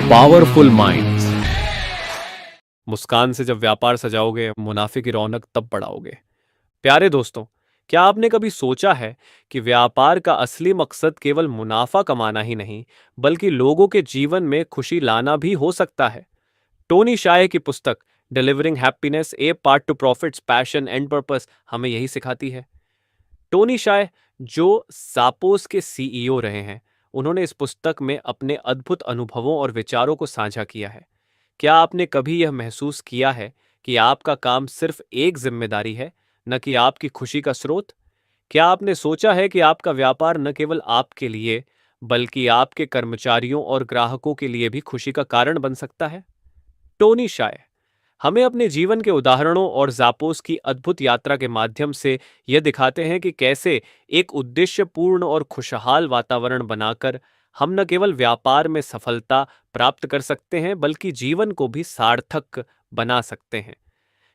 Powerful minds. मुस्कान से जब व्यापार सजाओगे, मुनाफे की रौनक तब बढ़ाओगे। प्यारे दोस्तों, क्या आपने कभी सोचा है कि व्यापार का असली मकसद केवल मुनाफा कमाना ही नहीं, बल्कि लोगों के जीवन में खुशी लाना भी हो सकता है? टोनी शाय की पुस्तक delivering happiness, A part two profits, passion and purpose हमें यही सिखाती है। टोनी शाय, जो जापोस के सीईओ रहे हैं, उन्होंने इस पुस्तक में अपने अद्भुत अनुभवों और विचारों को साझा किया है। क्या आपने कभी यह महसूस किया है कि आपका काम सिर्फ एक जिम्मेदारी है, न कि आपकी खुशी का स्रोत? क्या आपने सोचा है कि आपका व्यापार न केवल आपके लिए, बल्कि आपके कर्मचारियों और ग्राहकों के लिए भी खुशी का कारण बन सकता है? टोनी शाय हमें अपने जीवन के उदाहरणों और जापोस की अद्भुत यात्रा के माध्यम से यह दिखाते हैं कि कैसे एक उद्देश्यपूर्ण और खुशहाल वातावरण बनाकर हम न केवल व्यापार में सफलता प्राप्त कर सकते हैं, बल्कि जीवन को भी सार्थक बना सकते हैं।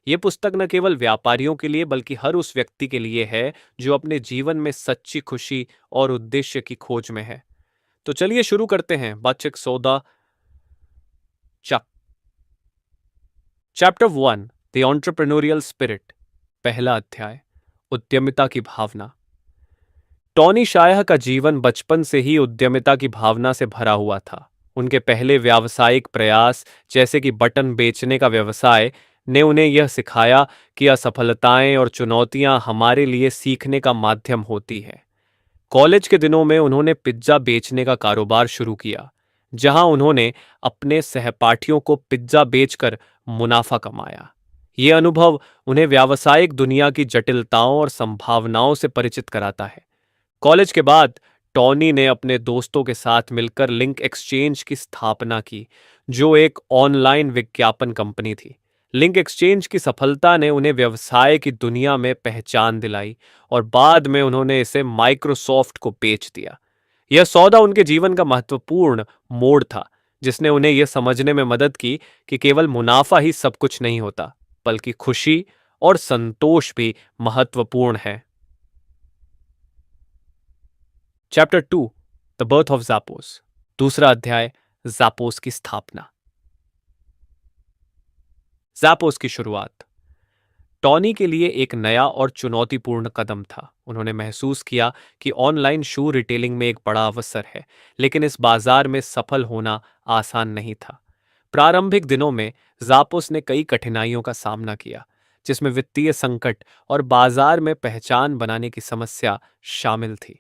ये पुस्तक न केवल व्यापारियों के लिए, बल्कि हर उस व्यक्ति के लिए है जो अपने जीवन में सच्ची खुशी और उद्देश्य की खोज में है। तो चलिए शुरू करते हैं बातचीत सौदा चैप्टर 1, द एंटरप्रेन्योरियल स्पिरिट। पहला अध्याय, उद्यमिता की भावना। टोनी शायह का जीवन बचपन से ही उद्यमिता की भावना से भरा हुआ था। उनके पहले व्यावसायिक प्रयास, जैसे कि बटन बेचने का व्यवसाय, ने उन्हें यह सिखाया कि असफलताएं और चुनौतियां हमारे लिए सीखने का माध्यम होती है। कॉलेज के दिनों में उन्होंने पिज्जा बेचने का कारोबार शुरू किया, जहां उन्होंने अपने सहपाठियों को पिज्जा बेचकर मुनाफा कमाया। ये अनुभव उन्हें व्यावसायिक दुनिया की जटिलताओं और संभावनाओं से परिचित कराता है। कॉलेज के बाद टॉनी ने अपने दोस्तों के साथ मिलकर लिंक एक्सचेंज की स्थापना की, जो एक ऑनलाइन विज्ञापन कंपनी थी। लिंक एक्सचेंज की सफलता ने उन्हें व्यवसाय की दुनिया में पहचान दिलाई और बाद में उन्होंने इसे माइक्रोसॉफ्ट को बेच दिया। यह सौदा उनके जीवन का महत्वपूर्ण मोड़ था, जिसने उन्हें यह समझने में मदद की कि केवल मुनाफा ही सब कुछ नहीं होता, बल्कि खुशी और संतोष भी महत्वपूर्ण है। चैप्टर 2, द बर्थ ऑफ जापोस। दूसरा अध्याय, जापोस की स्थापना। जापोस की शुरुआत टॉनी के लिए एक नया और चुनौतीपूर्ण कदम था। उन्होंने महसूस किया कि ऑनलाइन शू रिटेलिंग में एक बड़ा अवसर है, लेकिन इस बाजार में सफल होना आसान नहीं था। प्रारंभिक दिनों में जापोस ने कई कठिनाइयों का सामना किया, जिसमें वित्तीय संकट और बाजार में पहचान बनाने की समस्या शामिल थी।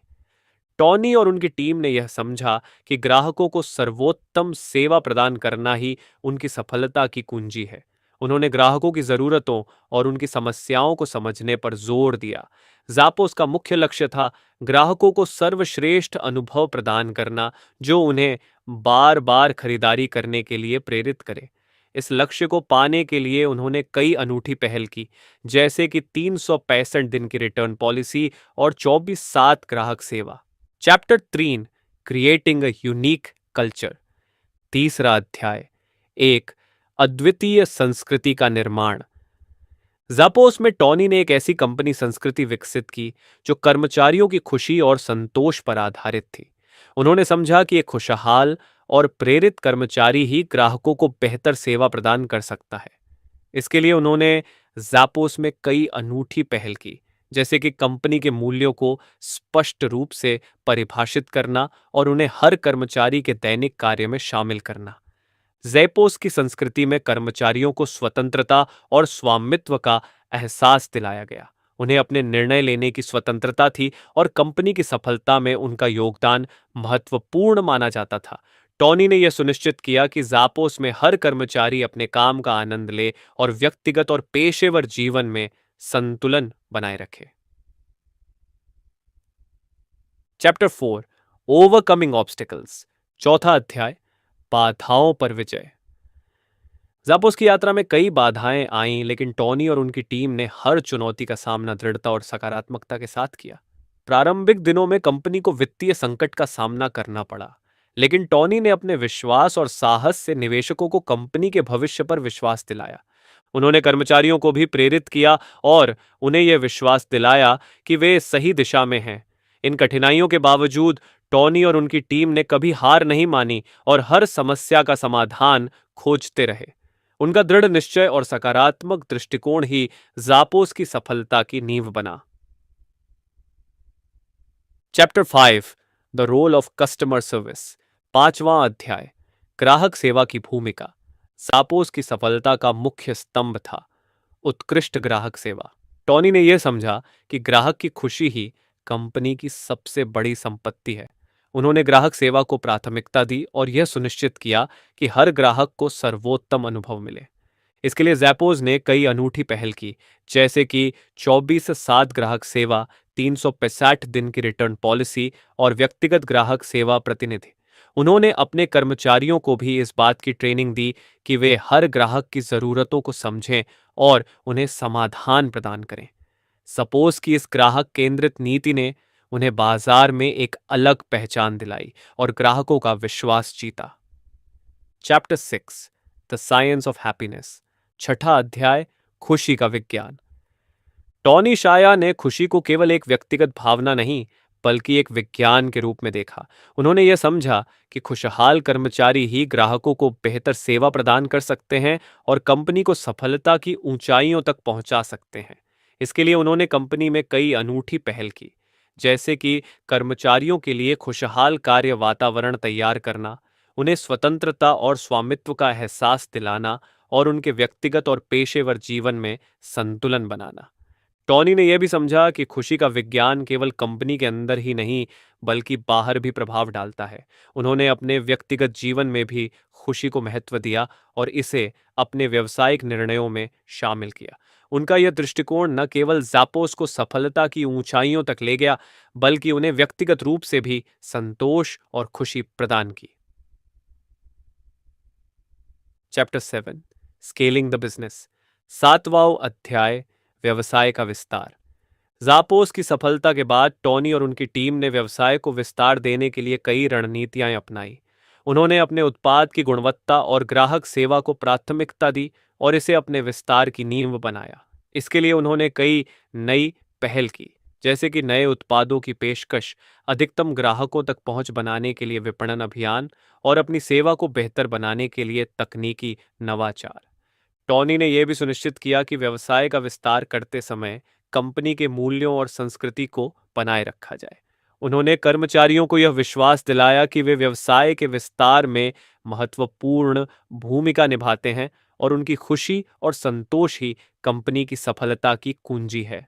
टॉनी और उनकी टीम ने यह समझा कि ग्राहकों को सर्वोत्तम सेवा प्रदान करना ही उनकी सफलता की कुंजी है। उन्होंने ग्राहकों की जरूरतों और उनकी समस्याओं को समझने पर जोर दिया। जापोस का मुख्य लक्ष्य था ग्राहकों को सर्वश्रेष्ठ अनुभव प्रदान करना, जो उन्हें बार बार खरीदारी करने के लिए प्रेरित करे। इस लक्ष्य को पाने के लिए उन्होंने कई अनूठी पहल की, जैसे कि 365 दिन की रिटर्न पॉलिसी और 24/7 ग्राहक सेवा। Chapter 3, creating a unique culture. तीसरा अध्याय, एक अद्वितीय संस्कृति का निर्माण। जापोस में टॉनी ने एक ऐसी कंपनी संस्कृति विकसित की जो कर्मचारियों की खुशी और संतोष पर आधारित थी। उन्होंने समझा कि एक खुशहाल और प्रेरित कर्मचारी ही ग्राहकों को बेहतर सेवा प्रदान कर सकता है। इसके लिए उन्होंने जापोस में कई अनूठी पहल की, जैसे कि कंपनी के मूल्यों को स्पष्ट रूप से परिभाषित करना और उन्हें हर कर्मचारी के दैनिक कार्य में शामिल करना। ज़ैपोस की संस्कृति में कर्मचारियों को स्वतंत्रता और स्वामित्व का एहसास दिलाया गया। उन्हें अपने निर्णय लेने की स्वतंत्रता थी और कंपनी की सफलता में उनका योगदान महत्वपूर्ण माना जाता था। टॉनी ने यह सुनिश्चित किया कि ज़ापोस में हर कर्मचारी अपने काम का आनंद ले और व्यक्तिगत और पेशेवर जीवन में संतुलन बनाए रखे। Chapter 4, overcoming obstacles. चौथा अध्याय, बाधाओं पर विजय। जापोस की यात्रा में कई बाधाएं आईं, लेकिन टॉनी और उनकी टीम ने हर चुनौती का सामना दृढ़ता और सकारात्मकता के साथ किया। प्रारंभिक दिनों में कंपनी को वित्तीय संकट का सामना करना पड़ा, लेकिन टॉनी ने अपने विश्वास और साहस से निवेशकों को कंपनी के भविष्य पर विश्वास दिलाया। उन्होंने कर्मचारियों को भी प्रेरित किया और उन्हें यह विश्वास दिलाया कि वे सही दिशा में हैं। इन कठिनाइयों के बावजूद टॉनी और उनकी टीम ने कभी हार नहीं मानी और हर समस्या का समाधान खोजते रहे। उनका दृढ़ निश्चय और सकारात्मक दृष्टिकोण ही जापोस की सफलता की नींव बना। Chapter 5 the role of customer service. पांचवां अध्याय ग्राहक सेवा की भूमिका। जापोस की सफलता का मुख्य स्तंभ था उत्कृष्ट ग्राहक सेवा। टॉनी ने यह समझा कि ग्राहक की खुशी ही कंपनी की सबसे बड़ी संपत्ति है। उन्होंने ग्राहक सेवा को प्राथमिकता दी और यह सुनिश्चित किया कि हर ग्राहक को सर्वोत्तम अनुभव मिले। इसके लिए जैपोज ने कई अनूठी पहल की, जैसे कि 24/7 ग्राहक सेवा, 365 दिन की रिटर्न पॉलिसी और व्यक्तिगत ग्राहक सेवा प्रतिनिधि। उन्होंने अपने कर्मचारियों को भी इस बात की ट्रेनिंग दी कि वे हर ग्राहक की जरूरतों को समझें और उन्हें समाधान प्रदान करें। सपोज की इस ग्राहक केंद्रित नीति ने उन्हें बाजार में एक अलग पहचान दिलाई और ग्राहकों का विश्वास जीता। Chapter 6 the science of happiness. छठा अध्याय खुशी का विज्ञान। टॉनी शाया ने खुशी को केवल एक व्यक्तिगत भावना नहीं बल्कि एक विज्ञान के रूप में देखा। उन्होंने यह समझा कि खुशहाल कर्मचारी ही ग्राहकों को बेहतर सेवा प्रदान कर सकते हैं और कंपनी को सफलता की ऊंचाइयों तक पहुंचा सकते हैं। इसके लिए उन्होंने कंपनी में कई अनूठी पहल की, जैसे कि कर्मचारियों के लिए खुशहाल कार्य वातावरण तैयार करना, उन्हें स्वतंत्रता और स्वामित्व का एहसास दिलाना और उनके व्यक्तिगत और पेशेवर जीवन में संतुलन बनाना। टॉनी ने यह भी समझा कि खुशी का विज्ञान केवल कंपनी के अंदर ही नहीं बल्कि बाहर भी प्रभाव डालता है। उन्होंने अपने व्यक्तिगत जीवन में भी खुशी को महत्व दिया और इसे अपने व्यावसायिक निर्णयों में शामिल किया। उनका यह दृष्टिकोण न केवल जापोस को सफलता की ऊंचाइयों तक ले गया बल्कि उन्हें व्यक्तिगत रूप से भी संतोष और खुशी प्रदान की। Chapter 7 scaling the business. सातवां अध्याय व्यवसाय का विस्तार। जापोस की सफलता के बाद टॉनी और उनकी टीम ने व्यवसाय को विस्तार देने के लिए कई रणनीतियां अपनाई। उन्होंने अपने उत्पाद की गुणवत्ता और ग्राहक सेवा को प्राथमिकता दी और इसे अपने विस्तार की नींव बनाया। इसके लिए उन्होंने कई नई पहल की, जैसे कि नए उत्पादों की पेशकश, अधिकतम ग्राहकों तक पहुंच बनाने के लिए विपणन अभियान और अपनी सेवा को बेहतर बनाने के लिए तकनीकी नवाचार। टॉनी ने यह भी सुनिश्चित किया कि व्यवसाय का विस्तार करते समय कंपनी के मूल्यों और संस्कृति को बनाए रखा जाए। उन्होंने कर्मचारियों को यह विश्वास दिलाया कि वे व्यवसाय के विस्तार में महत्वपूर्ण भूमिका निभाते हैं और उनकी खुशी और संतोष ही कंपनी की सफलता की कुंजी है।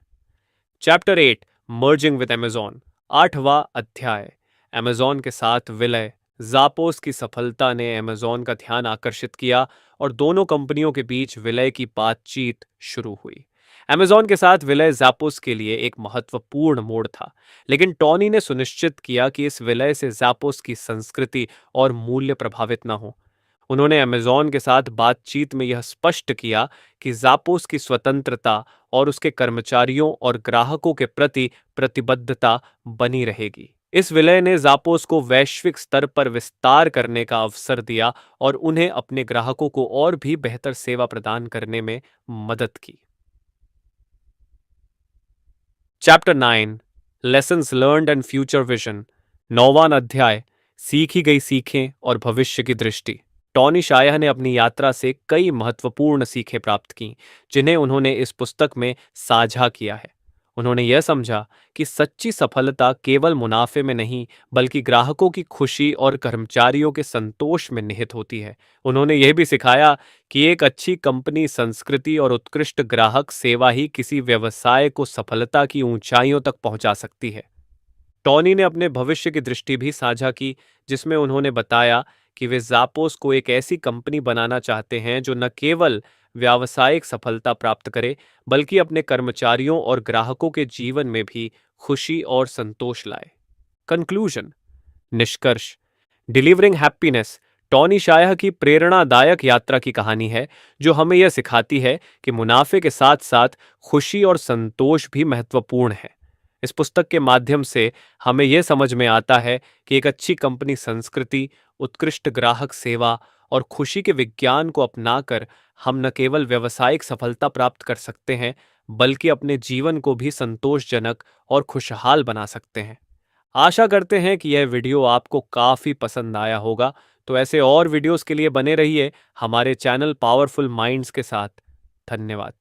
Chapter 8 merging with Amazon. आठवां अध्याय अमेजॉन के साथ विलय। जापोस की सफलता ने अमेजॉन का ध्यान आकर्षित किया और दोनों कंपनियों के बीच विलय की बातचीत शुरू हुई। अमेजॉन के साथ विलय जापोस के लिए एक महत्वपूर्ण मोड़ था, लेकिन टॉनी ने सुनिश्चित किया कि इस विलय से जापोस की संस्कृति और मूल्य प्रभावित न हो। उन्होंने अमेजॉन के साथ बातचीत में यह स्पष्ट किया कि जापोस की स्वतंत्रता और उसके कर्मचारियों और ग्राहकों के प्रति प्रतिबद्धता बनी रहेगी। इस विलय ने जापोस को वैश्विक स्तर पर विस्तार करने का अवसर दिया और उन्हें अपने ग्राहकों को और भी बेहतर सेवा प्रदान करने में मदद की। Chapter 9 lessons learned and future vision. नौवां अध्याय सीखी गई सीखें और भविष्य की दृष्टि। टॉनी शाया ने अपनी यात्रा से कई महत्वपूर्ण सीखें प्राप्त की, जिन्हें उन्होंने इस पुस्तक में साझा किया है। उन्होंने यह समझा कि सच्ची सफलता केवल मुनाफे में नहीं बल्कि ग्राहकों की खुशी और कर्मचारियों के संतोष में निहित होती है। उन्होंने यह भी सिखाया कि एक अच्छी कंपनी संस्कृति और उत्कृष्ट ग्राहक सेवा ही किसी व्यवसाय को सफलता की ऊंचाइयों तक पहुंचा सकती है। टॉनी ने अपने भविष्य की दृष्टि भी साझा की, जिसमें उन्होंने बताया कि वे जापोस को एक ऐसी कंपनी बनाना चाहते हैं जो न केवल व्यावसायिक सफलता प्राप्त करे बल्कि अपने कर्मचारियों और ग्राहकों के जीवन में भी खुशी और संतोष लाए। कंक्लूजन निष्कर्ष। डिलीवरिंग हैप्पीनेस टॉनी शाया की प्रेरणादायक यात्रा की कहानी है, जो हमें यह सिखाती है कि मुनाफे के साथ साथ खुशी और संतोष भी महत्वपूर्ण है। इस पुस्तक के माध्यम से हमें यह समझ में आता है कि एक अच्छी कंपनी संस्कृति, उत्कृष्ट ग्राहक सेवा और खुशी के विज्ञान को अपनाकर हम न केवल व्यावसायिक सफलता प्राप्त कर सकते हैं बल्कि अपने जीवन को भी संतोषजनक और खुशहाल बना सकते हैं। आशा करते हैं कि यह वीडियो आपको काफ़ी पसंद आया होगा। तो ऐसे और वीडियोस के लिए बने रहिए हमारे चैनल पावरफुल माइंड्स के साथ। धन्यवाद।